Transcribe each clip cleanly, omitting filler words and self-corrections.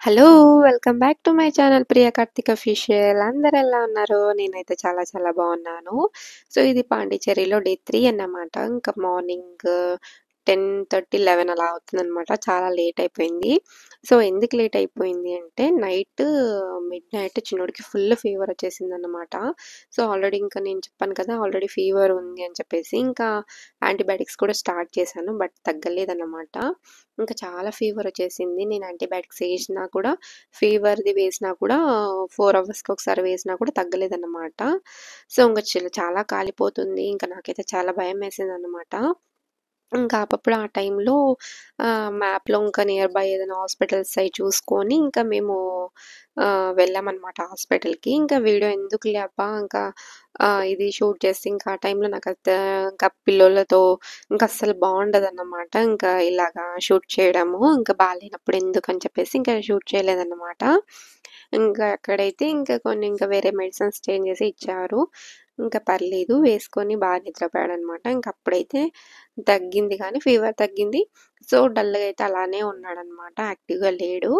Hello! Welcome back to my channel Priya Karthik official. అందరెలా ఉన్నారు? నేనైతే చాలా చాలా బాగున్నాను. సో, ఇది పాండిచ్చేరిలో డే 3 అన్నమాట. ఇంకా మార్నింగ్ 10:30, 11 అలా అవుతుందనమాట. చాలా లేట్ అయిపోయింది. సో, ఎందుకు లేట్ అయిపోయింది అంటే నైట్ మిడ్‌నైట్ చిన్నోడికి ఫుల్ ఫీవర్ వచ్చేసిందనమాట. సో, ఆల్రెడీ ఇంకా నేను చెప్పాను కదా! ఆల్రెడీ ఫీవర్ ఉంది అని చెప్పేసి ఇంకా యాంటీబయాటిక్స్ కూడా స్టార్ట్ చేశాను. బట్ తగ్గలేదన్నమాట. ఇంకా చాలా ఫీవర్ వచ్చేసింది. నేను యాంటీబయాటిక్స్ ఏసినా కూడా ఫీవర్‌ది వేసినా కూడా 4 అవర్స్‌కి ఒకసారి వేసినా కూడా తగ్గలేదన్నమాట. సో, ఇంక చాలా కాలిపోతుంది. ఇంకా నాకైతే చాలా భయమేసిందన్నమాట. ఇంకా అప్పుడు ఆ టైంలో మ్యాప్‌లో ఇంకా నియర్ బై ఏదైనా హాస్పిటల్స్ అయి చూసుకొని ఇంకా మేము వెళ్ళామన్నమాట హాస్పిటల్‌కి. ఇంకా వీడియో ఎందుకులే అబ్బా! ఇంకా ఇది షూట్ చేస్తే ఇంకా ఆ టైంలో ఇంకా పిల్లోళ్ళతో ఇంకా అస్సలు బావుండదన్నమాట. ఇంకా ఇలాగా షూట్ చేయడము. ఇంకా బాలేనప్పుడు ఎందుకని చెప్పేసి ఇంకా షూట్ చేయలేదన్నమాట. ఇంకా అక్కడైతే ఇంకా కొన్ని ఇంకా వేరే మెడిసిన్స్ చేంజ్ చేసి ఇచ్చారు. ఇంకా పర్లేదు వేసుకొని బాగా నిద్రపోయాడనమాట. ఇంక అప్పుడైతే తగ్గింది కానీ ఫీవర్ తగ్గింది. సో, డల్‌గా అయితే అలానే ఉన్నాడనమాట. యాక్టివ్‌గా లేడు.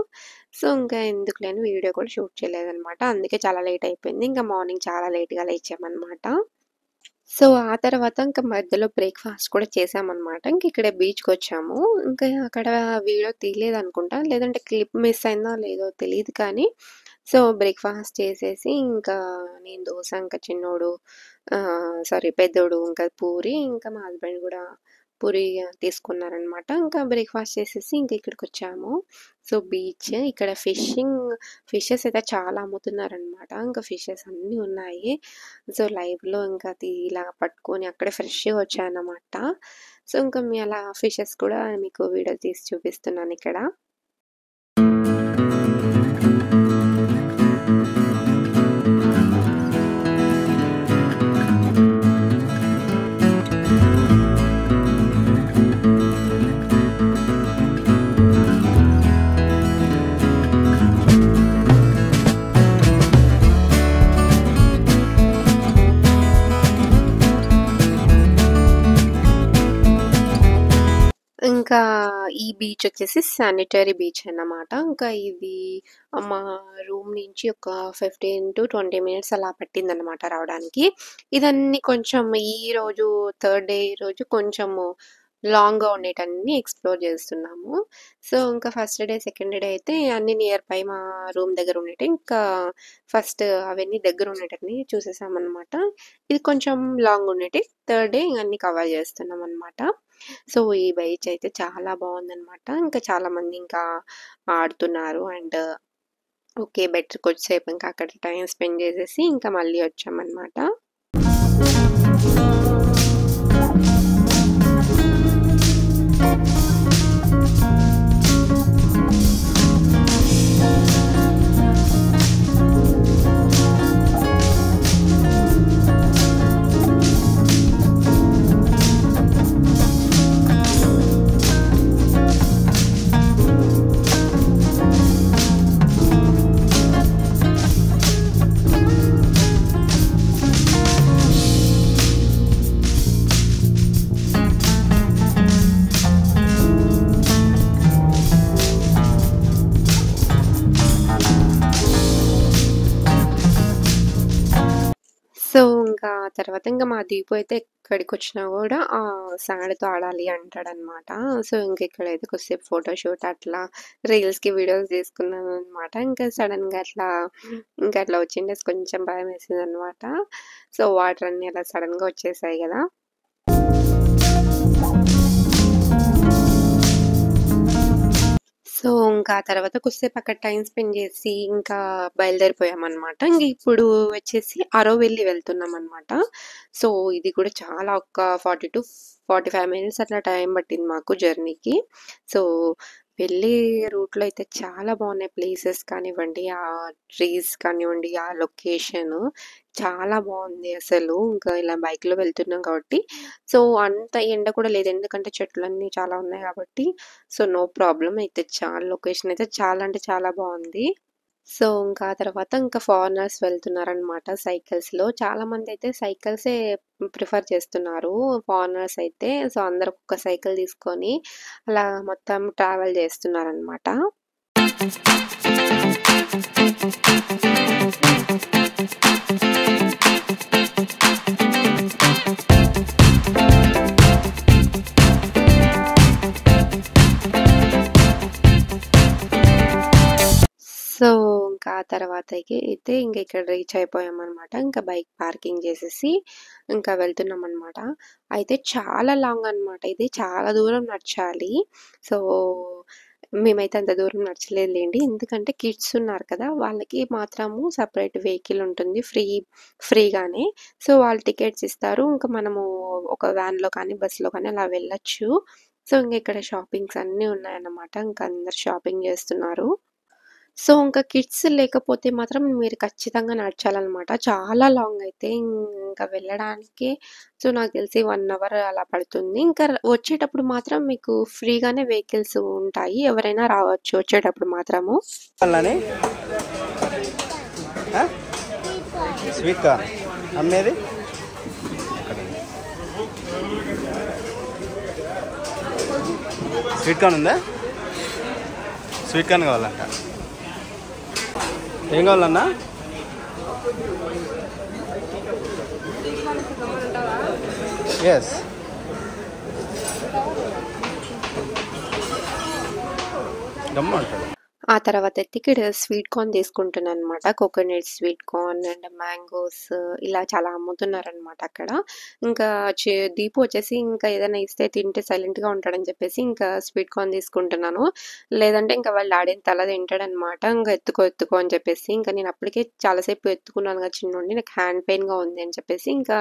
సో, ఇంకా ఎందుకులే అని వీడియో కూడా షూట్ చేయలేదనమాట. అందుకే చాలా లేట్ అయిపోయింది. ఇంకా మార్నింగ్ చాలా లేట్‌గా లేచామనమాట. సో, ఆ తర్వాత ఇంక మధ్యలో బ్రేక్‌ఫాస్ట్ కూడా చేశామనమాట. ఇంక ఇక్కడే బీచ్‌కొచ్చాము. ఇంకా అక్కడ వీడియో తీయలేదనుకుంటా. లేదంటే క్లిప్ మిస్ అయిందో లేదో తెలీదు కానీ, సో, బ్రేక్‌ఫాస్ట్ చేసేసి ఇంకా నేను దోస, ఇంకా చిన్నోడు సారీ పెద్దోడు ఇంకా పూరి, ఇంకా మా హస్బెండ్ గూడా పూరి తీసుకున్నారనమాట. ఇంకా బ్రేక్‌ఫాస్ట్ చేసేసి ఇంక ఇక్కడికొచ్చాము. సో, బీచ్ ఇక్కడ ఫిషెస్ అయితే చాలా అమ్ముతున్నారనమాట. ఇంకా ఫిషెస్ అన్నీ ఉన్నాయి. సో, లైవ్‌లో ఇంకా ఇలా పట్టుకొని అక్కడే ఫ్రెష్‌గా వచ్చాయన్నమాట. సో, ఇంకా అలా ఫిషెస్ కూడా మీకు వీడియో తీసి చూపిస్తున్నానిక్కడ. ఇంకా ఈ బీచ్ వచ్చేసి శానిటరీ బీచ్ అన్నమాట. ఇంకా ఇది మా రూమ్ నుంచి ఒక 15-20 మినిట్స్ అలా పట్టిందనమాట రావడానికి. ఇదన్నీ కొంచెం ఈరోజు థర్డ్ డే ఈరోజు కొంచెము లాంగ్‌గా ఉండేటన్ని ఎక్స్‌ప్లోర్ చేస్తున్నాము. సో, ఇంకా ఫస్ట్ డే, సెకండ్ డే అయితే అన్నీ నియర్ బై మా రూమ్ దగ్గర ఉండేటివి. ఇంకా ఫస్ట్ అవన్నీ దగ్గర ఉండేటన్ని చూసేసామనమాట. ఇది కొంచెం లాంగ్ ఉండేటివి. థర్డ్ డే అన్నీ కవర్ చేస్తున్నామనమాట. సో, ఈ బీచ్ అయితే చాలా బావుందనమాట. ఇంకా చాలామంది ఇంకా ఆడుతున్నారు. And okay. బెటర్ కొద్దిసేపు ఇంకా అక్కడ టైమ్ స్పెండ్ చేసేసి ఇంకా మళ్ళీ వచ్చామనమాట. సో, ఇంకా తర్వాత ఇంక మా దీపు అయితే ఎక్కడికొచ్చినా గూడా సాండ్‌తో ఆడాలి అంటాడనమాట. సో, ఇంక ఇక్కడైతే కొద్దిసేపు ఫోటోషూట్ అట్లా రీల్స్‌కి వీడియోస్ తీసుకున్నాననమాట. ఇంకా సడెన్‌గా అట్లా వచ్చిండేసి కొంచెం భయమేసిందనమాట. సో, వాటర్ అన్నీ అలా సడెన్‌గా వచ్చేసాయి గదా! సో, ఇంకా ఆ తర్వాత కొద్దిసేపు అక్కడ టైమ్ స్పెండ్ చేసి ఇంకా బయలుదేరిపోయామనమాట. ఇంక ఇప్పుడు వచ్చేసి అరోవెల్లి వెళ్తున్నామనమాట. సో, ఇది కూడా చాలా ఒక 40-45 మినిట్స్ అట్లా టైం పట్టింది మాకు జర్నీకి. సో, వెళ్ళే రూట్‌లో అయితే చాలా బాగున్నాయి ప్లేసెస్ కానివ్వండి, ఆ ట్రీస్ కానివ్వండి, ఆ లొకేషను చాలా బావుంది అసలు. ఇంకా ఇలా బైక్‌లో వెళ్తున్నాం కాబట్టి సో, అంత ఎండ కూడా లేదు. ఎందుకంటే చెట్లన్నీ చాలా ఉన్నాయి కాబట్టి సో, నో ప్రాబ్లమ్ అయితే లొకేషన్ అయితే చాలా అంటే చాలా బావుంది. సో, ఇంకా ఆ తర్వాత ఇంకా ఫారినర్స్ వెళ్తున్నారనమాట సైకిల్స్‌లో. చాలామందయితే సైకిల్సే ప్రిఫర్ చేస్తున్నారు ఫారినర్స్ అయితే. సో, అందరూ ఒక్కొక్క సైకిల్ తీసుకొని అలా మొత్తం ట్రావెల్ చేస్తున్నారనమాట. సో, ఇంకా ఆ తర్వాతకి అయితే ఇంక ఇక్కడ రీచ్ అయిపోయామనమాట. ఇంకా బైక్ పార్కింగ్ చేసేసి ఇంకా వెళ్తున్నామనమాట. అయితే చాలా లాంగ్ అనమాట. ఇది చాలా దూరం నడచాలి. సో, మేమైతే అంత దూరం నడచలేదులెండి. ఎందుకంటే కిడ్స్ ఉన్నారు కదా! వాళ్ళకి మాత్రము సెపరేట్ వెహికల్ ఉంటుంది. ఫ్రీగానే. సో, వాళ్ళు టికెట్స్ ఇస్తారు. ఇంకా మనము ఒక వ్యాన్‌లో కానీ, బస్‌లో కానీ అలా వెళ్ళొచ్చు. సో, ఇంక ఇక్కడ షాపింగ్స్ అన్నీ ఉన్నాయన్నమాట. ఇంక అందరూ షాపింగ్ చేస్తున్నారు. సో, ఇంకా కిడ్స్ లేకపోతే మాత్రం మీరు ఖచ్చితంగా నడచాలనమాట. చాలా లాంగ్ అయితే ఇంకా వెళ్ళడానికి సో, నాకు తెలిసి 1 అవర్ అలా పడుతుంది. ఇంకా వచ్చేటప్పుడు మాత్రం మీకు ఫ్రీగానే వెహికల్స్ ఉంటాయి. ఎవరైనా రావచ్చు వచ్చేటప్పుడు మాత్రము. అలానే స్వీట్ కార్న్ అమ్మేది స్వీట్ కార్న్ ఉందా? స్వీట్ కార్న్ కావాలంట. ఏం కావాలన్నా? ఎస్ గమ్మ అంటాడు. ఆ తర్వాత అయితే ఇక్కడ స్వీట్ కార్న్ తీసుకుంటున్నాననమాట. Coconut sweet corn and mangoes ఇలా చాలా అమ్ముతున్నారనమాట అక్కడ. ఇంకా దీపు వచ్చేసి ఇంకా ఏదైనా ఇస్తే తింటే సైలెంట్‌గా ఉంటాడని చెప్పేసి ఇంకా స్వీట్ కార్న్ తీసుకుంటున్నాను. లేదంటే ఇంకా వాళ్ళ డాడీని తల తింటాడనమాట. ఇంక ఎత్తుకో అని చెప్పేసి ఇంకా నేను అప్పటికే చాలా సేపు ఎత్తుకున్నాను కదా చిన్నోడిని. నాకు హ్యాండ్ పెయిన్‌గా ఉంది అని చెప్పేసి ఇంకా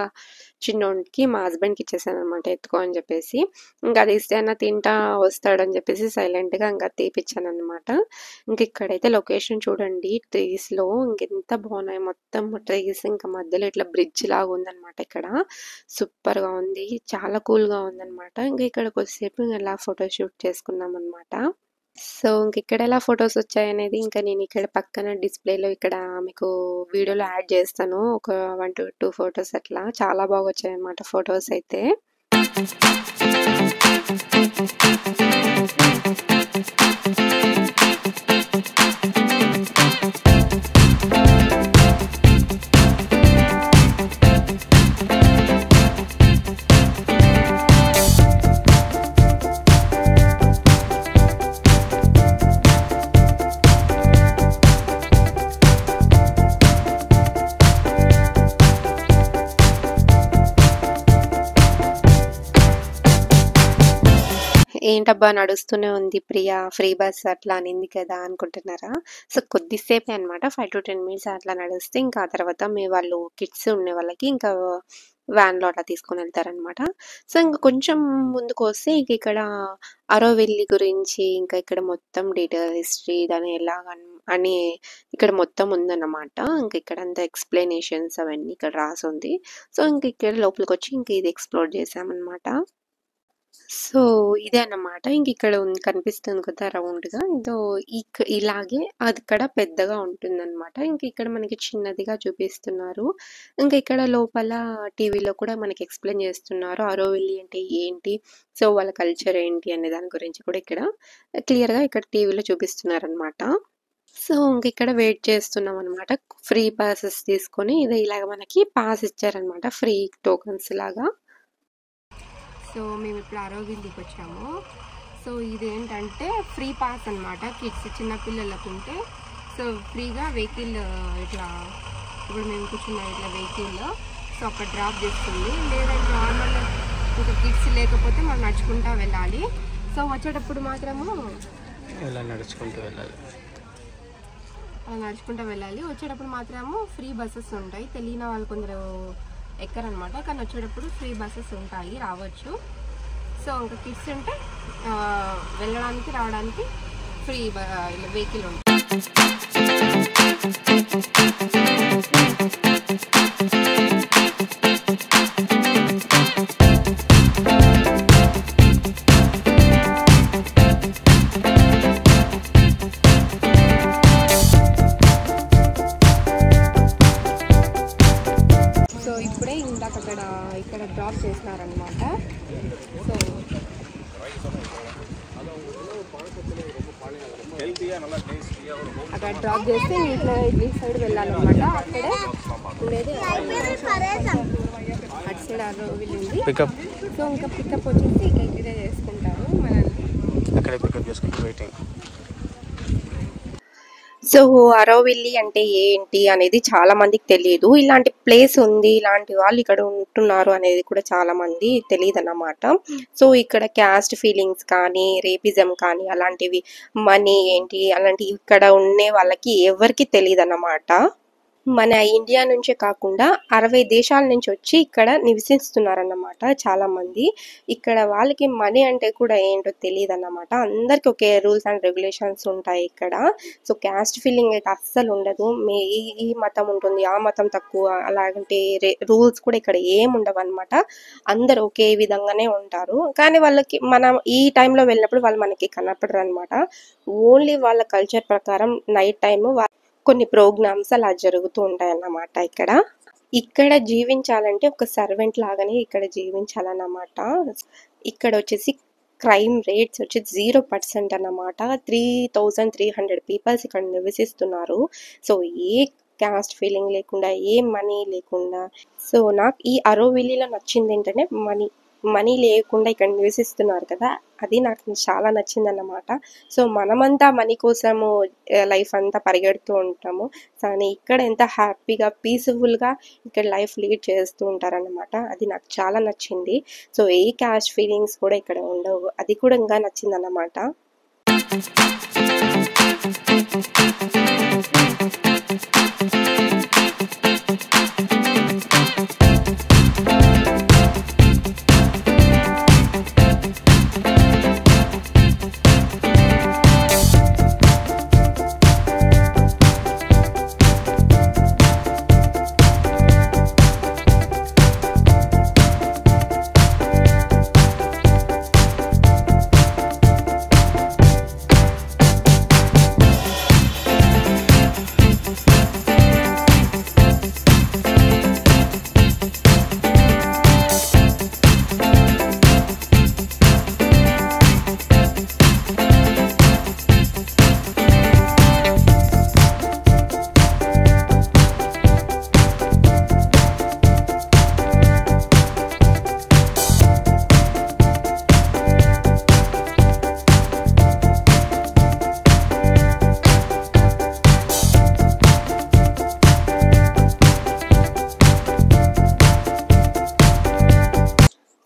చిన్నోడికి మా హస్బెండ్‌కి ఇచ్చేసాననమాట ఎత్తుకో అని చెప్పేసి. ఇంకా అది ఇస్తే అన్నా తింటా వస్తాడని చెప్పేసి సైలెంట్‌గా ఇంకా తీపిచ్చాననమాట. ఇంక ఇక్కడైతే లొకేషన్ చూడండి ట్రీస్‌లో ఇంకెంత బాగున్నాయి మొత్తం ట్రీస్ ఇంకా మధ్యలో ఇట్లా బ్రిడ్జ్ లాగా ఉందనమాట ఇక్కడ. సూపర్‌గా ఉంది. చాలా కూల్‌గా ఉందనమాట. ఇంక ఇక్కడ కొద్దిసేపు ఇలా ఫోటో షూట్ చేసుకున్నామనమాట. సో, ఇంక ఇక్కడ ఎలా ఫోటోస్ వచ్చాయనేది ఇంకా నేను ఇక్కడ పక్కన డిస్‌ప్లేలో ఇక్కడ మీకు వీడియోలో యాడ్ చేస్తాను. ఒక 1-2 ఫోటోస్ అట్లా. చాలా బాగొచ్చాయన్నమాట ఫోటోస్ అయితే. ఏంటబ్బా నడుస్తూనే ఉంది ప్రియా ఫ్రీ బస్ అట్లా అనింది కదా అనుకుంటున్నారా? సో, కొద్దిసేపే అనమాట 5-10 మినిట్స్ అట్లా నడిస్తే ఇంకా ఆ తర్వాత వాళ్ళు కిడ్స్ ఉండే వాళ్ళకి ఇంకా వ్యాన్‌లో అట్లా తీసుకొని వెళ్తారనమాట. సో, ఇంక కొంచెం ముందుకొస్తే ఇంక ఇక్కడ అరోవెల్లి గురించి ఇంకా ఇక్కడ మొత్తం డీటెయిల్ హిస్టరీ దాని అని ఇక్కడ మొత్తం ఉందన్నమాట. ఇంక ఇక్కడంతా ఎక్స్‌ప్లనేషన్స్ అవన్నీ ఇక్కడ రాసుంది. సో, ఇంక ఇక్కడ లోపలికొచ్చి ఇంక ఇది ఎక్స్‌ప్లోర్ చేశామనమాట. సో, ఇదే అన్నమాట. ఇంకిక్కడ కనిపిస్తుంది కదా రౌండ్‌గా. ఇలాగే అదిక్కడ పెద్దగా ఉంటుందన్నమాట. ఇంకిక్కడ మనకి చిన్నదిగా చూపిస్తున్నారు. ఇక్కడ లోపల టీవీలో కూడా మనకి ఎక్స్‌ప్లెయిన్ చేస్తున్నారు. ఆరోవిల్లీ అంటే ఏంటి? సో, వాళ్ళ కల్చర్ ఏంటి అనే దాని గురించి కూడా ఇక్కడ క్లియర్‌గా ఇక్కడ టీవీలో చూపిస్తున్నారన్నమాట. సో, ఇంకిక్కడ వెయిట్ చేస్తున్నామన్నమాట. ఫ్రీ పాసెస్ తీసుకొని ఇలాగ మనకి పాస్ ఇచ్చారన్నమాట. ఫ్రీ టోకెన్స్ లాగా. సో, మేమిప్పుడు ఆరోవిల్లీకి వచ్చాము. సో, ఇదేంటంటే ఫ్రీ పాస్ అనమాట. కిడ్స్ చిన్నపిల్లలకు ఉంటే సో, ఫ్రీగా వెహికల్ ఇట్లా ఇప్పుడు మేము కూర్చున్నాం ఇట్లా వెహికల్లో. సో, అక్కడ డ్రాప్ చేస్తుంది. లేదంటే నార్మల్ ఇంకా కిడ్స్ లేకపోతే మనం నడుచుకుంటూ వెళ్ళాలి. సో, వచ్చేటప్పుడు మాత్రము నడుచుకుంటూ వెళ్ళాలి. వచ్చేటప్పుడు మాత్రము ఫ్రీ బస్సెస్ ఉంటాయి. తెలియని వాళ్ళు కొందరు ఎక్కరనమాట. కానీ వచ్చేటప్పుడు ఫ్రీ బస్సెస్ ఉంటాయి, రావచ్చు. సో, ఇంకా కిడ్స్ ఉంటే వెళ్ళడానికి రావడానికి ఫ్రీ వెహికల్ ఉంటుంది. సో, ఇప్పుడే ఇందాక ఇక్కడ డ్రాప్ చేసినారనమాట. సో అక్కడ డ్రాప్ చేస్తే ఇట్లా ఈ సైడ్ వెళ్ళాలన్నమాట. అక్కడే ఉండేది అటు సైడ్ అరోవిల్ ఉంది. సో ఇంకా పికప్ వచ్చేసి ఇక్కడే చేసుకుంటారు మనల్ని. సో అరోవిల్లీ అంటే ఏంటి అనేది చాలా మందికి తెలియదు. ఇలాంటి ప్లేస్ ఉంది, ఇలాంటి వాళ్ళు ఇక్కడ ఉంటున్నారు అనేది కూడా చాలా మంది తెలియదు అన్నమాట. సో ఇక్కడ క్యాస్ట్ ఫీలింగ్స్ కానీ, రేపిజం కానీ, అలాంటివి మనీ ఏంటి అలాంటివి ఇక్కడ ఉండే వాళ్ళకి ఎవరికి తెలియదు అన్నమాట. మన ఇండియా నుంచే కాకుండా 60 దేశాల నుంచి వచ్చి ఇక్కడ నివసిస్తున్నారన్నమాట చాలా మంది. ఇక్కడ వాళ్ళకి మనీ అంటే కూడా ఏంటో తెలియదు అన్నమాట. అందరికి ఒకే రూల్స్ అండ్ రెగ్యులేషన్స్ ఉంటాయి ఇక్కడ. సో క్యాస్ట్ ఫీలింగ్ అయితే అస్సలు ఉండదు. ఈ మతం ఉంటుంది, ఆ మతం తక్కువ, అలాంటి రూల్స్ కూడా ఇక్కడ ఏం ఉండవు అనమాట. అందరు ఒకే విధంగానే ఉంటారు. కానీ వాళ్ళకి మనం ఈ టైంలో వెళ్ళినప్పుడు వాళ్ళు మనకి కనపడరు అనమాట. ఓన్లీ వాళ్ళ కల్చర్ ప్రకారం నైట్ టైము కొన్ని ప్రోగ్రామ్స్ అలా జరుగుతూ ఉంటాయి అన్నమాట. ఇక్కడ జీవించాలంటే ఒక సర్వెంట్ లాగానే ఇక్కడ జీవించాలన్నమాట. ఇక్కడ వచ్చేసి క్రైమ్ రేట్స్ వచ్చి 0% అన్నమాట. 3300 పీపుల్స్ ఇక్కడ నివసిస్తున్నారు. సో ఏ క్యాస్ట్ ఫీలింగ్ లేకుండా, ఏ మనీ లేకుండా. సో నాకు ఈ అరోవిల్లీలో నచ్చింది ఏంటంటే మనీ లేకుండా ఇక్కడ నివసిస్తున్నారు కదా, అది నాకు చాలా నచ్చింది అన్నమాట. సో మనమంతా మనీ కోసము లైఫ్ అంతా పరిగెడుతూ ఉంటాము, కానీ ఇక్కడ ఎంత హ్యాపీగా పీస్ఫుల్గా ఇక్కడ లైఫ్ లీడ్ చేస్తూ ఉంటారన్నమాట. అది నాకు చాలా నచ్చింది. సో ఏ క్యాస్ట్ ఫీలింగ్స్ కూడా ఇక్కడ ఉండవు, అది కూడా ఇంకా నచ్చింది అన్నమాట.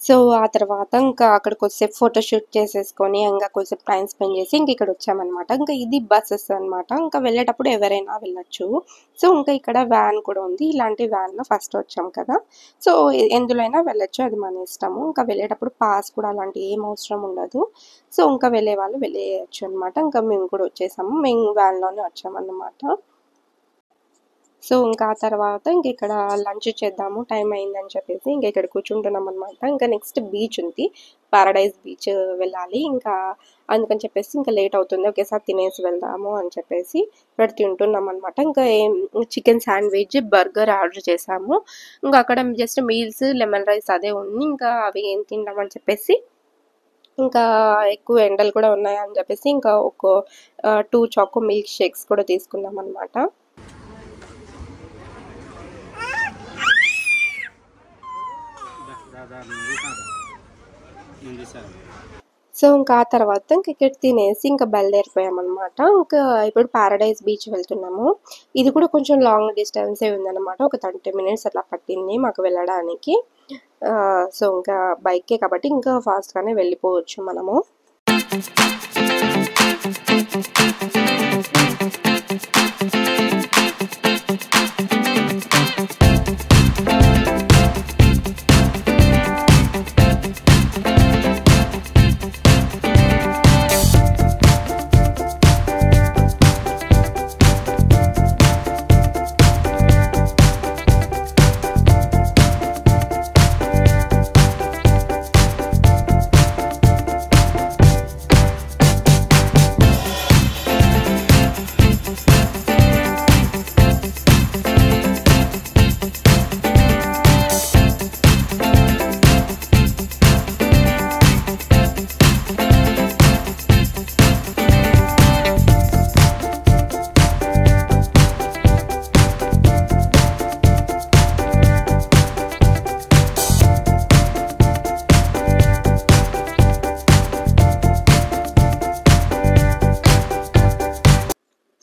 సో ఆ తర్వాత ఇంకా అక్కడ కొద్దిసేపు ఫోటోషూట్ చేసేసుకొని ఇంకా కొద్దిసేపు టైం స్పెండ్ చేసి ఇంక ఇక్కడ వచ్చామన్నమాట. ఇంకా ఇది బస్సెస్ అనమాట. ఇంకా వెళ్ళేటప్పుడు ఎవరైనా వెళ్ళొచ్చు. సో ఇంకా ఇక్కడ వ్యాన్ కూడా ఉంది. ఇలాంటి వ్యాన్లో ఫస్ట్ వచ్చాం కదా, సో ఎందులో అయినా వెళ్ళొచ్చు, అది మన ఇష్టము. ఇంకా వెళ్ళేటప్పుడు పాస్ కూడా అలాంటి ఏం అవసరం ఉండదు. సో ఇంకా వెళ్ళే వాళ్ళు వెళ్ళేయచ్చు అనమాట. ఇంకా మేము కూడా వచ్చేసాము, మేము వ్యాన్లోనే వచ్చామన్నమాట. సో ఇంకా ఆ తర్వాత ఇంక ఇక్కడ లంచ్ చేద్దాము, టైం అయిందని చెప్పేసి ఇంక ఇక్కడ కూర్చుంటున్నాం అనమాట. ఇంకా నెక్స్ట్ బీచ్ ఉంది, పారడైజ్ బీచ్ వెళ్ళాలి. ఇంకా అందుకని చెప్పేసి ఇంకా లేట్ అవుతుంది, ఒకేసారి తినేసి వెళ్దాము అని చెప్పేసి ఇక్కడ తింటున్నాం అనమాట. ఇంకా చికెన్ శాండ్విచ్, బర్గర్ ఆర్డర్ చేసాము. ఇంకా అక్కడ జస్ట్ మీల్స్, లెమన్ రైస్ అదే ఉంది. ఇంకా అవి ఏం తిందామని చెప్పేసి ఇంకా ఎక్కువ ఎండలు కూడా ఉన్నాయని చెప్పేసి ఇంకా ఒక 2 చాకో మిల్క్ షేక్స్ కూడా తీసుకున్నాం అనమాట. సో ఇంకా ఆ తర్వాత ఇంక ఇక్కడ తినేసి ఇంకా బయలుదేరిపోయామన్నమాట. ఇంకా ఇప్పుడు పారడైజ్ బీచ్ వెళ్తున్నాము. ఇది కూడా కొంచెం లాంగ్ డిస్టెన్సే ఉందన్నమాట. ఒక 30 minutes అట్లా పట్టింది మాకు వెళ్ళడానికి. సో ఇంకా బైకే కాబట్టి ఇంకా ఫాస్ట్గానే వెళ్ళిపోవచ్చు మనము.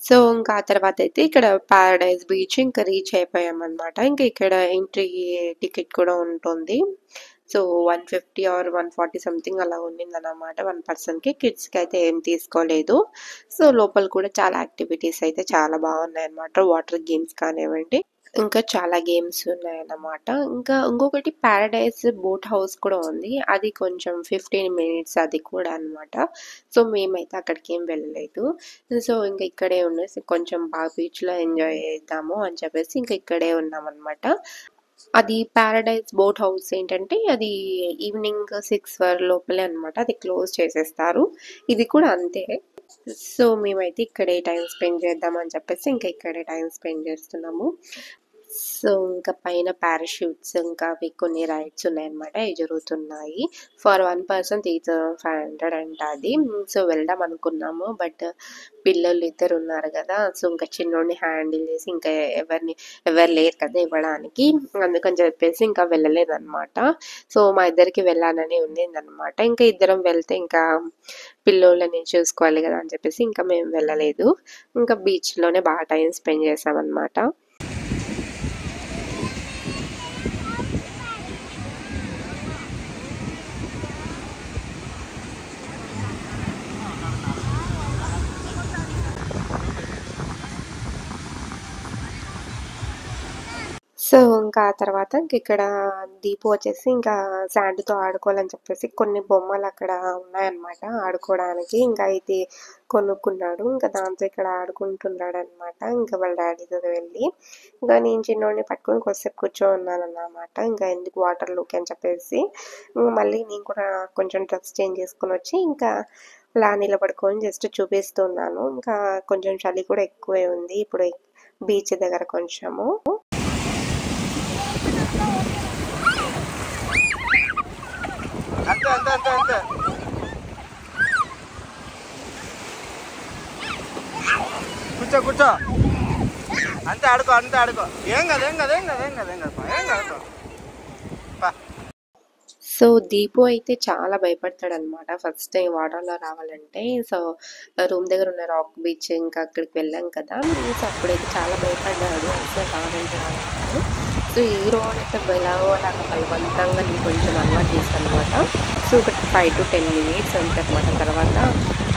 సో, ఇంకా ఆ తర్వాతయితే ఇక్కడ పారడైజ్ బీచ్ ఇంకా రీచ్ అయిపోయామనమాట. ఇంక ఇక్కడ ఎంట్రీ టికెట్ కూడా ఉంటుంది. సో, 150 ఆర్ 140 సంథింగ్ అలా ఉండిందనమాట 1 పర్సన్‌కి. కిడ్స్‌కయితే ఏం తీసుకోలేదు. సో, లోపల కూడా చాలా యాక్టివిటీస్ అయితే చాలా బాగున్నాయన్నమాట. వాటర్ గేమ్స్ కానివ్వండి, ఇంకా చాలా గేమ్స్ ఉన్నాయన్నమాట. ఇంకా ఇంకొకటి పారడైజ్ బోట్ హౌస్ కూడా ఉంది. అది కొంచెం 15 మినిట్స్ అది కూడా అనమాట. సో, మేమైతే అక్కడికేం వెళ్ళలేదు. సో, ఇంక ఇక్కడే ఉండేసి కొంచెం బాగా బీచ్‌లో ఎంజాయ్ చేద్దాము అని చెప్పేసి ఇంక ఇక్కడే ఉన్నామనమాట. అది పారడైజ్ బోట్ హౌస్ ఏంటంటే అది ఈవినింగ్ 6 లోపలే అనమాట. అది క్లోజ్ చేసేస్తారు. ఇది కూడా అంతే. సో, మేమైతే ఇక్కడే టైమ్ స్పెండ్ చేద్దాం అని చెప్పేసి ఇంకా ఇక్కడే టైమ్ స్పెండ్ చేస్తున్నాము. సో, ఇంకా పైన పారాషూట్స్ ఇంకా అవి కొన్ని రైడ్స్ ఉన్నాయన్నమాట. అవి జరుగుతున్నాయి. ఫర్ 1 పర్సన్ 3500 అంట అది. సో, వెళ్దాం అనుకున్నాము. బట్ పిల్లలు ఇద్దరు ఉన్నారు కదా! సో, ఇంకా చిన్నోడిని హ్యాండిల్ చేసి ఇంకా ఎవరు లేరు కదా ఇవ్వడానికి. అందుకని చెప్పేసి ఇంకా వెళ్ళలేదన్నమాట. సో, మా ఇద్దరికి వెళ్ళాలని ఉండిందన్నమాట. ఇంకా ఇద్దరం వెళ్తే ఇంకా పిల్లోళ్ళని చూసుకోవాలి కదా అని చెప్పేసి ఇంకా మేము వెళ్ళలేదు. ఇంకా బీచ్‌లోనే బాగా టైం స్పెండ్ చేసామన్నమాట. సో, ఇంకా ఆ తర్వాత ఇంకిక్కడ దీపు వచ్చేసి ఇంకా శాండ్‌తో ఆడుకోవాలని చెప్పేసి కొన్ని బొమ్మలక్కడ ఉన్నాయన్నమాట ఆడుకోవడానికి. ఇంకా ఇది కొనుక్కున్నాడు. ఇంకా దాంతో ఇక్కడ ఆడుకుంటున్నాడన్నమాట. ఇంకా వాళ్ళ డ్యాడీతో వెళ్ళి. ఇంకా నేను చిన్నోడిని పట్టుకొని కొద్దిసేపు కూర్చోనున్నానన్నమాట. ఇంకా ఎందుకు వాటర్‌లోకి అని చెప్పేసి మళ్ళీ నేను కూడా కొంచెం డ్రెస్ చేంజ్ చేసుకొనొచ్చి ఇంకా అలా నిలబడుకొని జస్ట్ చూపిస్తున్నాను. ఇంకా కొంచెం చలి కూడా ఎక్కువే ఉంది ఇప్పుడు బీచ్ దగ్గర కొంచెము. అంతే అంతే అంతే అంతే కూర్చో కూర్చో అంతే ఆడుకో ఏం కాదు ఏం కాదు ఏం కాదు ఏం కాదు ఏం కాదు ఏం కాదు పా. సో, దీపు అయితే చాలా భయపడతాడనమాట ఫస్ట్ టైం వాటర్‌లో రావాలంటే. సో, రూమ్ దగ్గర ఉన్న రాక్ బీచ్ ఇంకా అక్కడికి వెళ్ళాం కదా! సో, అప్పుడైతే చాలా భయపడ్డాడు. అసలు రానంటే రానన్నాడు. సో, హీరోని అయితే ఎలాగో అలాగా బలవంతంగా నేను కొంచెం అలవాటు చేశాననమాట. సో, ఒక 5-10 మినిట్స్ అంతనమాట. తర్వాత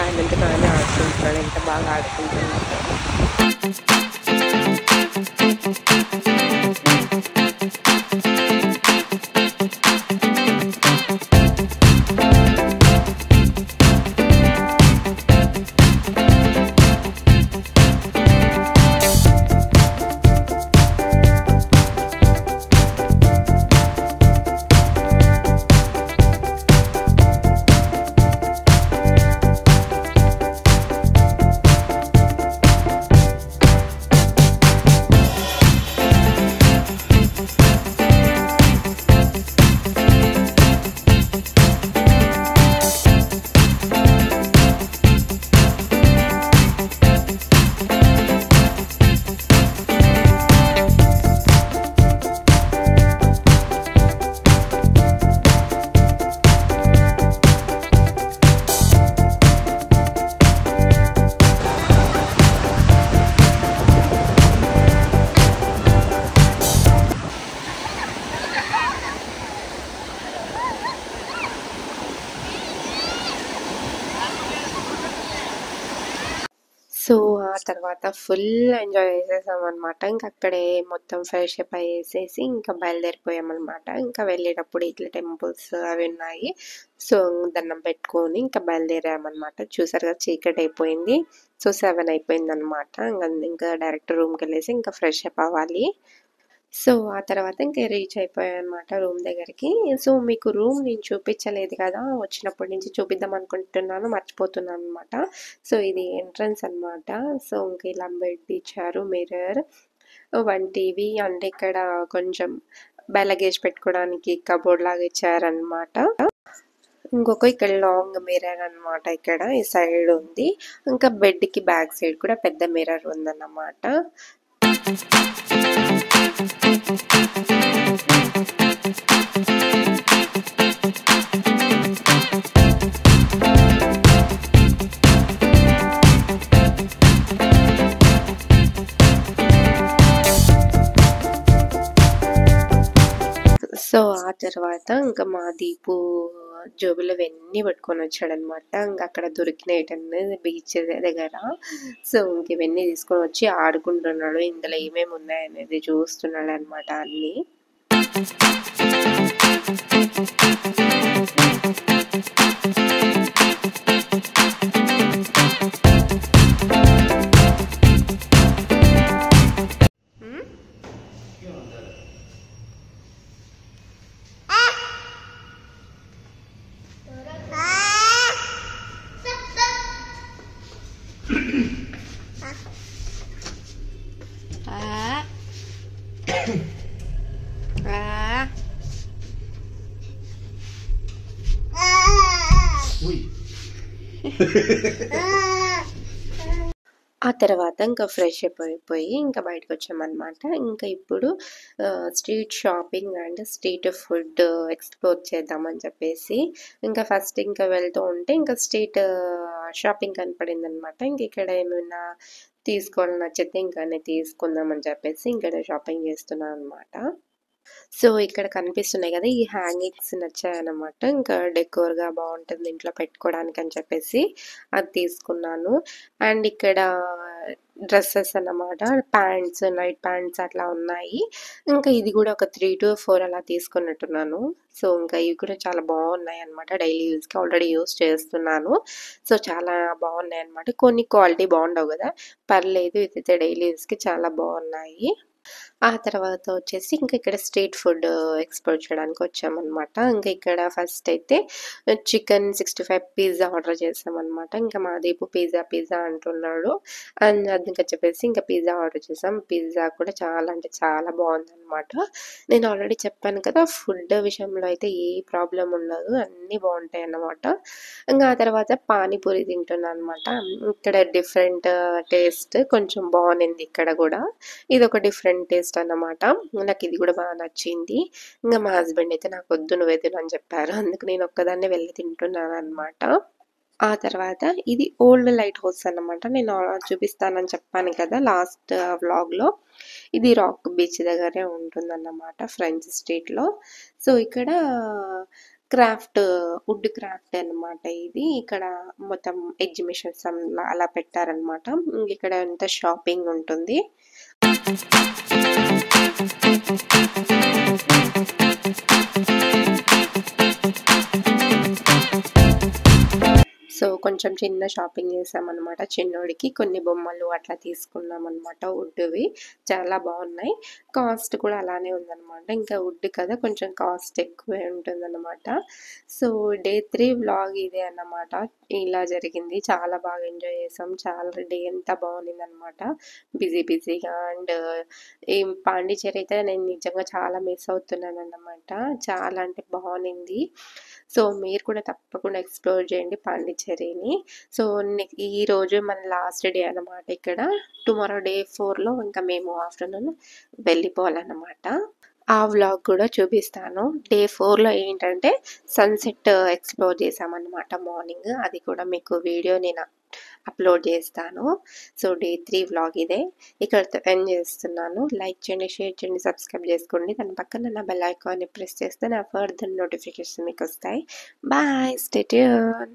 ఆయనంతట ఆయనే ఆడుకుంటున్నాడు. ఎంత బాగా ఆడుకుంటున్నాడో. సో, ఆ తర్వాత ఫుల్ ఎంజాయ్ చేసేసామనమాట. ఇంక అక్కడే మొత్తం ఫ్రెష్ అప్ అయ్యేసేసి ఇంకా బయలుదేరిపోయామనమాట. ఇంకా వెళ్ళేటప్పుడు ఇట్లా టెంపుల్స్ అవి ఉన్నాయి. సో, దండం పెట్టుకొని ఇంకా బయలుదేరామనమాట. చూసారు కదా చీకటయిపోయింది. సో, 7 అయిపోయిందనమాట. ఇంకా డైరెక్ట్ రూమ్‌కెళ్ళేసి ఇంకా ఫ్రెష్ అప్ అవ్వాలి. సో, ఆ తర్వాత ఇంక రీచ్ అయిపోయానమాట రూమ్ దగ్గరికి. సో, మీకు రూమ్ నేను చూపించలేదు కదా! వచ్చినప్పటి నుంచి చూపిద్దాం అనుకుంటున్నాను. మర్చిపోతున్నాననమాట. సో, ఇది ఎంట్రన్స్ అనమాట. సో, ఇంక ఇలా బెడ్ ఇచ్చారు, మిర్రర్, 1 టీవీ అండ్ ఇక్కడ కొంచెం లగేజ్ పెట్టుకోవడానికి కబోర్డ్ లాగా ఇచ్చారనమాట. ఇక్కడ లాంగ్ మిర్రర్ అనమాట. ఇక్కడ ఈ సైడ్ ఉంది. ఇంకా బెడ్‌కి బ్యాక్ సైడ్ కూడా పెద్ద మిర్రర్ ఉందన్నమాట. తర్వాత ఇంకా మా దీపు జోబులో ఇవన్నీ పట్టుకొని వచ్చాడనమాట. ఇంకా అక్కడ దొరికినాయి బీచ్ దగ్గర. సో ఇంక ఇవన్నీ తీసుకొని వచ్చి ఆడుకుంటున్నాడు. ఇందులో ఏమేమి ఉన్నాయనేది చూస్తున్నాడు అనమాట అన్నీ. ఆ తర్వాత ఇంకా ఫ్రెష్ అప్ అయిపోయి ఇంకా బయటకు వచ్చామన్నమాట. ఇంకా ఇప్పుడు street shopping and street food explore చేద్దామని చెప్పేసి ఇంకా ఫస్ట్ ఇంకా వెళ్తూ ఉంటే ఇంకా స్ట్రీట్ షాపింగ్ కనపడింది అనమాట. ఇంక ఇక్కడ ఏమైనా తీసుకోవాలని నచ్చితే ఇంకా తీసుకుందామని చెప్పేసి ఇక్కడ షాపింగ్ చేస్తున్నాను అనమాట. సో ఇక్కడ కనిపిస్తున్నాయి కదా, ఈ హ్యాంగింగ్స్ నచ్చాయన్నమాట. ఇంకా డెకోర్గా బాగుంటుంది ఇంట్లో పెట్టుకోవడానికి అని చెప్పేసి అది తీసుకున్నాను. అండ్ ఇక్కడ డ్రెస్సెస్ అన్నమాట, ప్యాంట్స్, నైట్ ప్యాంట్స్ అట్లా ఉన్నాయి. ఇంకా ఇది కూడా ఒక 3 to 4 అలా తీసుకున్నట్టున్నాను. సో ఇంకా ఇవి కూడా చాలా బాగున్నాయి అనమాట. డైలీ యూస్కి ఆల్రెడీ యూస్ చేస్తున్నాను. సో చాలా బాగున్నాయి అనమాట. కొన్ని క్వాలిటీ బాగుండవు కదా, పర్లేదు, ఇదైతే డైలీ యూస్కి చాలా బాగున్నాయి. ఆ తర్వాత వచ్చేసి ఇంకా ఇక్కడ స్ట్రీట్ ఫుడ్ ఎక్స్ప్లోర్ చేయడానికి వచ్చామన్నమాట. ఇంకా ఇక్కడ ఫస్ట్ అయితే చికెన్ 65 పిజ్జా ఆర్డర్ చేసామన్నమాట. ఇంకా మా దీపు పిజ్జా అంటున్నాడు. అండ్ అందుకని చెప్పేసి ఇంకా పిజ్జా ఆర్డర్ చేసాం. పిజ్జా కూడా చాలా అంటే చాలా బాగుందన్నమాట. నేను ఆల్రెడీ చెప్పాను కదా, ఫుడ్ విషయంలో అయితే ఏ ప్రాబ్లం ఉండదు, అన్నీ బాగుంటాయి అన్నమాట. ఇంకా ఆ తర్వాత పానీపూరి తింటున్నాను అనమాట. ఇక్కడ డిఫరెంట్ టేస్ట్ కొంచెం బాగుంది. ఇక్కడ కూడా ఇది ఒక డిఫరెంట్ టేస్ట్ అన్నమాట. నాకు ఇది కూడా బాగా నచ్చింది. ఇంకా మా హస్బెండ్ అయితే నాకు వద్దు, నువ్వే తిను అని చెప్పారు. అందుకు నేను ఒక్కదాన్నే వెళ్ళి తింటున్నాను అనమాట. ఆ తర్వాత ఇది ఓల్డ్ లైట్ హౌస్ అన్నమాట. నేను చూపిస్తానని చెప్పాను కదా లాస్ట్ వ్లాగ్లో. ఇది రాక్ బీచ్ దగ్గరే ఉంటుందన్నమాట, ఫ్రెంచ్ స్ట్రీట్లో. సో ఇక్కడ వుడ్ క్రాఫ్ట్ అన్నమాట. ఇది ఇక్కడ మొత్తం ఎగ్జిబిషన్స్ అలా పెట్టారనమాట. ఇక్కడ అంతా షాపింగ్ ఉంటుంది. సో కొంచెం చిన్న షాపింగ్ చేసామన్నమాట. చిన్నోడికి కొన్ని బొమ్మలు అట్లా తీసుకున్నాం అనమాట, వుడ్వి. చాలా బాగున్నాయి. కాస్ట్ కూడా అలానే ఉందన్నమాట. ఇంకా వుడ్ కదా, కొంచెం కాస్ట్ ఎక్కువే ఉంటుందన్నమాట. సో డే 3 వ్లాగ్ ఇదే అన్నమాట. ఇలా జరిగింది. చాలా బాగా ఎంజాయ్ చేసాం. చాలా డే అంతా బాగుంది అనమాట, బిజీగా. అండ్ ఈ పాండిచేరి అయితే నేను నిజంగా చాలా మిస్ అవుతున్నాను అన్నమాట. చాలా అంటే బాగుంది. సో మీరు కూడా తప్పకుండా ఎక్స్ప్లోర్ చేయండి పాండిచేరిని. సో ఈ రోజు మన లాస్ట్ డే అన్నమాట. ఇక్కడ టుమారో డే 4లో ఇంకా మేము ఆఫ్టర్నూన్ వెళ్ళిపోవాలన్నమాట. ఆ వ్లాగ్ కూడా చూపిస్తాను. డే 4లో ఏంటంటే సన్సెట్ ఎక్స్ప్లోర్ చేసామన్నమాట మార్నింగ్. అది కూడా మీకు వీడియో నేను అప్లోడ్ చేస్తాను. సో డే 3 వ్లాగ్ ఇదే. ఇక్కడతో ఎండ్ చేస్తున్నాను. లైక్ చేయండి, షేర్ చేయండి, సబ్స్క్రైబ్ చేసుకోండి. దాని పక్కన నా బెల్ ఐకాన్ని ప్రెస్ చేస్తే నా ఫర్దర్ నోటిఫికేషన్ మీకు వస్తాయి. Bye, stay tune.